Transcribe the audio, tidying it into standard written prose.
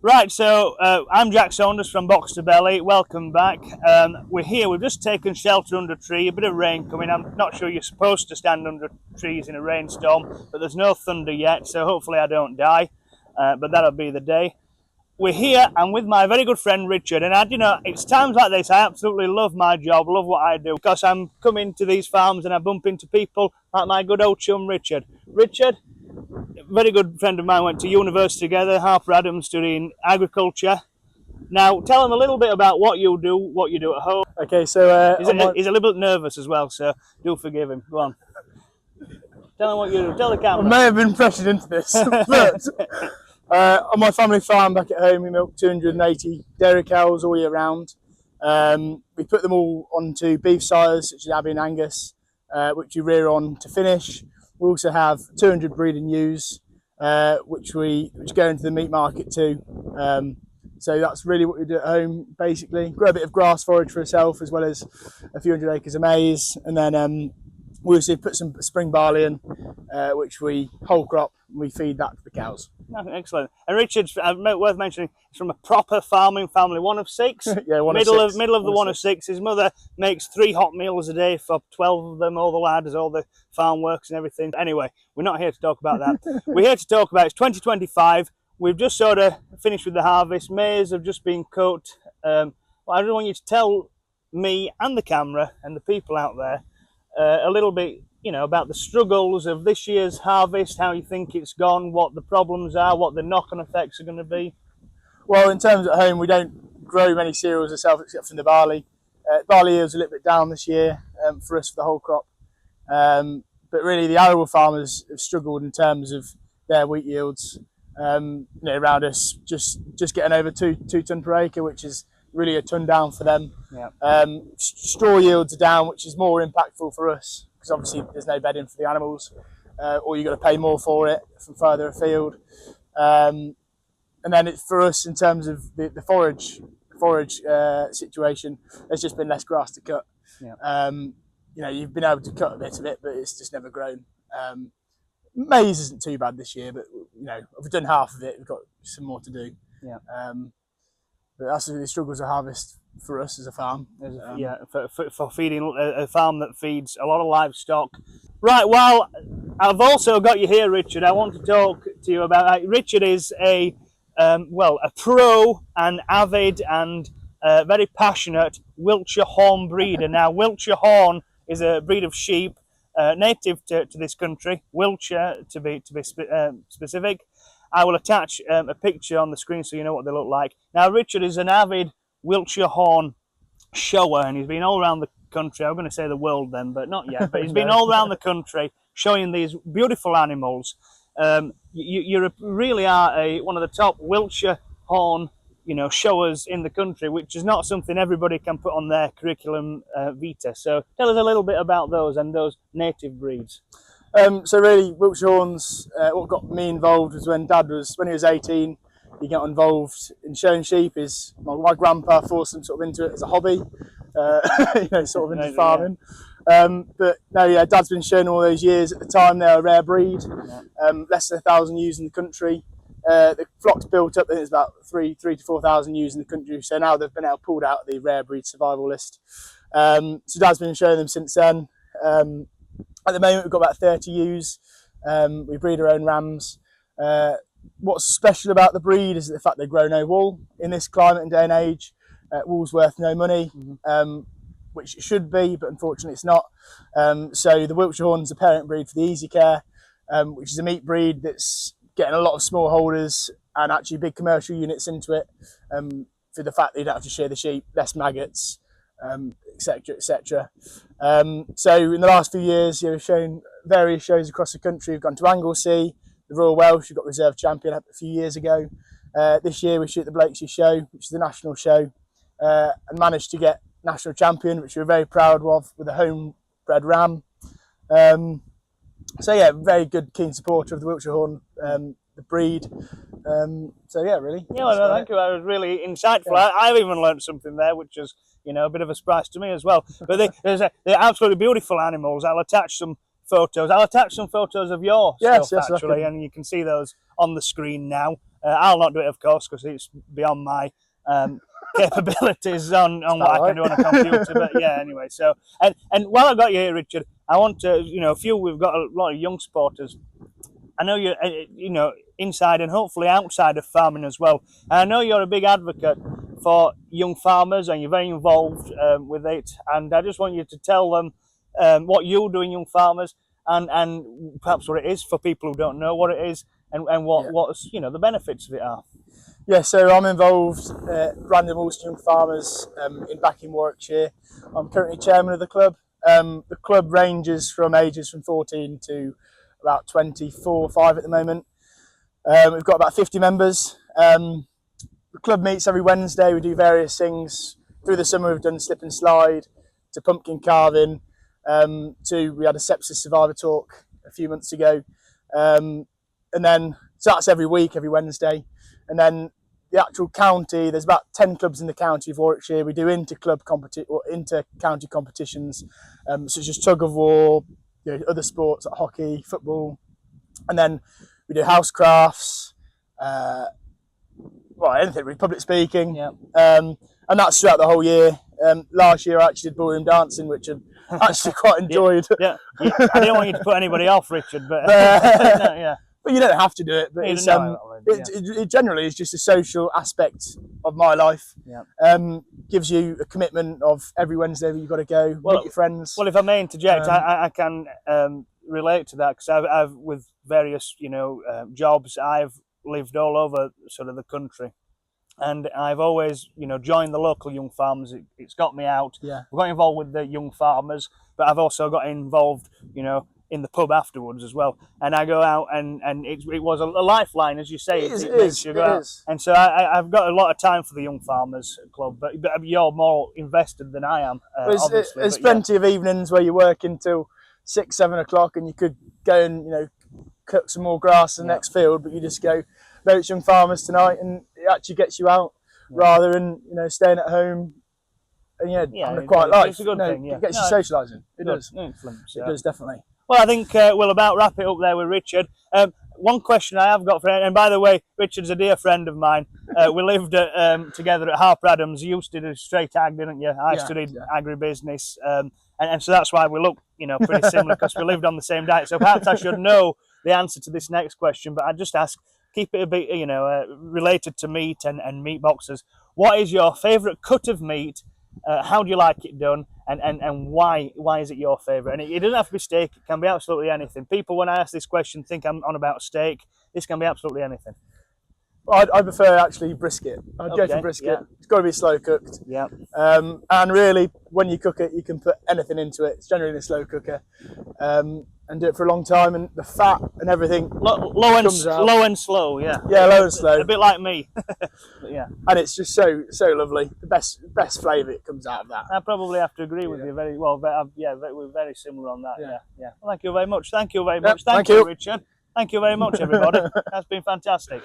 Right, so I'm Jack Saunders from Box to Belly. Welcome back. We're here. We've just taken shelter under a tree. A bit of rain coming. I'm not sure you're supposed to stand under trees in a rainstorm, but there's no thunder yet, so hopefully I don't die. But that'll be the day. We're here. I'm with my very good friend Richard, and it's times like this I absolutely love my job, love what I do, because I'm coming to these farms and I bump into people like my good old chum Richard. Richard, very good friend of mine, went to university together, Harper Adams, studying agriculture. Now, tell him a little bit about what you do at home. Okay, so He's a little bit nervous as well, so do forgive him. Go on. Tell him what you do. Tell the I camera. may have been pressured into this, but on my family farm back at home, we milk 280 dairy cows all year round. We put them all onto beef sires, such as Abbey and Angus, which we rear on to finish. We also have 200 breeding ewes, which go into the meat market too. So that's really what we do at home, basically. Grow a bit of grass forage for ourselves, as well as a few hundred acres of maize. And then we also put some spring barley in, which we whole crop, and we feed that to the cows. Excellent. And Richard's worth mentioning, he's from a proper farming family, one of six. Yeah, middle of the one of six. His mother makes 3 hot meals a day for 12 of them, all the lads, all the farm works and everything. Anyway, we're not here to talk about that. We're here to talk about it's 2025. We've just sort of finished with the harvest. Maize have just been cut. I just want you to tell me and the camera and the people out there a little bit, about the struggles of this year's harvest, how you think it's gone, what the problems are, what the knock-on effects are going to be. Well, in terms at home, we don't grow many cereals ourselves except from the barley. Barley yield's a little bit down this year for us for the whole crop. But really, the arable farmers have struggled in terms of their wheat yields. Around us, just getting over two tonne per acre, which is really a tonne down for them. Yeah. Straw yields are down, which is more impactful for us because obviously there's no bedding for the animals, or you've got to pay more for it from further afield. And then it's for us in terms of the forage situation. There's just been less grass to cut. Yeah. You've been able to cut a bit of it, but it's just never grown. Maize isn't too bad this year, but we've done half of it. We've got some more to do. Yeah. But that's the struggles of harvest for us as a farm. For feeding a farm that feeds a lot of livestock. Right. Well, I've also got you here, Richard. I want to talk to you about. Richard is a pro and avid and very passionate Wiltshire Horn breeder. Now, Wiltshire Horn is a breed of sheep. Native to this country, Wiltshire to be specific. I will attach a picture on the screen so you know what they look like. Now, Richard is an avid Wiltshire Horn shower, and he's been all around the country. I'm going to say the world then, but not yet. But he's been all around the country showing these beautiful animals. You really are one of the top Wiltshire Horn showers in the country, which is not something everybody can put on their curriculum vitae. So tell us a little bit about those and those native breeds. So really, Wiltshire Horns, what got me involved was when he was 18, he got involved in showing sheep. My grandpa forced him sort of into it as a hobby, sort of into farming. But no, yeah, Dad's been showing all those years. At the time, they're a rare breed, less than 1,000 ewes in the country. The flock's built up. I think there's about 3,000 to 4,000 ewes in the country. So now they've been pulled out of the rare breed survival list. So Dad's been showing them since then. At the moment, we've got about 30 ewes. We breed our own rams. What's special about the breed is the fact they grow no wool. In this climate and day and age, wool's worth no money, which it should be, but unfortunately it's not. So the Wiltshire Horn is a parent breed for the Easy Care, which is a meat breed that's getting a lot of small holders and actually big commercial units into it, for the fact that you don't have to shear the sheep, less maggots, etc., etc. So in the last few years, we've shown various shows across the country. We've gone to Anglesey, the Royal Welsh. We got reserve champion a few years ago. This year we shoot the Blakesy Show, which is the national show, and managed to get national champion, which we're very proud of, with a homebred ram. So yeah, very good, keen supporter of the Wiltshire Horn, the breed. So yeah, really. Yeah, well, thank you. That was really insightful. Yeah. I've even learned something there, which is a bit of a surprise to me as well. But they're absolutely beautiful animals. I'll attach some photos. I'll attach some photos of your stuff actually, and you can see those on the screen now. I'll not do it, of course, because it's beyond my capabilities on what I can do on a computer. But yeah, anyway. So and while I've got you here, Richard, I want to, we've got a lot of young sporters. I know you're, inside and hopefully outside of farming as well. And I know you're a big advocate for young farmers, and you're very involved with it. And I just want you to tell them what you're doing, young farmers, and perhaps what it is for people who don't know what it is, and what's the benefits of it are. Yeah, so I'm involved Brandon Wiltshire Young Farmers back in Warwickshire. I'm currently chairman of the club. The club ranges from ages from 14 to about 24 or 5 at the moment. We've got about 50 members. The club meets every Wednesday. We do various things. Through the summer we've done slip and slide, to pumpkin carving, we had a sepsis survivor talk a few months ago. And then, so that's every week, every Wednesday. And then the actual county, there's about 10 clubs in the county of Warwickshire. We do inter-county competitions, such as tug of war, other sports like hockey, football. And then we do house crafts, anything really, public speaking. Yeah. And that's throughout the whole year. Last year I actually did ballroom dancing, which I actually quite enjoyed. Yeah. I didn't want you to put anybody off, Richard, but yeah. But you don't have to do it. But it generally is just a social aspect of my life. Yeah. Gives you a commitment of every Wednesday you've got to go, meet your friends. Well, if I may interject, I can relate to that, because I've with various jobs, I've lived all over sort of the country, and I've always joined the local young farmers. It's got me out. Yeah. I've got involved with the young farmers, but I've also got involved in the pub afterwards as well. And I go out, and it was a lifeline, as you say. It is. And so I've got a lot of time for the Young Farmers Club, but you're more invested than I am, obviously. There's plenty of evenings where you work until 6, 7 o'clock, and you could go and cut some more grass in the next field, but you just go, no, it's Young Farmers tonight, and it actually gets you out rather than staying at home and having a quiet life. It's a good thing. It gets you socialising. It does. It does, definitely. Well, I think we'll about wrap it up there with Richard. One question I have got for him, and by the way, Richard's a dear friend of mine. We lived together at Harper Adams. You used to do straight ag, didn't you? I studied agribusiness, and so that's why we look, pretty similar, because we lived on the same diet. So perhaps I should know the answer to this next question, but I just ask, keep it a bit, related to meat and meat boxes. What is your favourite cut of meat? How do you like it done, and why is it your favourite? And it doesn't have to be steak, it can be absolutely anything. People, when I ask this question, think I'm on about steak. This can be absolutely anything. Well, I prefer actually brisket. I'd go for brisket. Yeah. It's got to be slow cooked. Yeah. And really, when you cook it, you can put anything into it. It's generally in a slow cooker, and do it for a long time, and the fat and everything low and slow. Yeah. Yeah, low and slow. A bit like me. Yeah. And it's just so lovely. The best flavour that comes out of that. I probably have to agree with you very well. We're very similar on that. Yeah. Well, thank you very much. Thank you very much. Thank you, Richard. Thank you very much, everybody. That's been fantastic.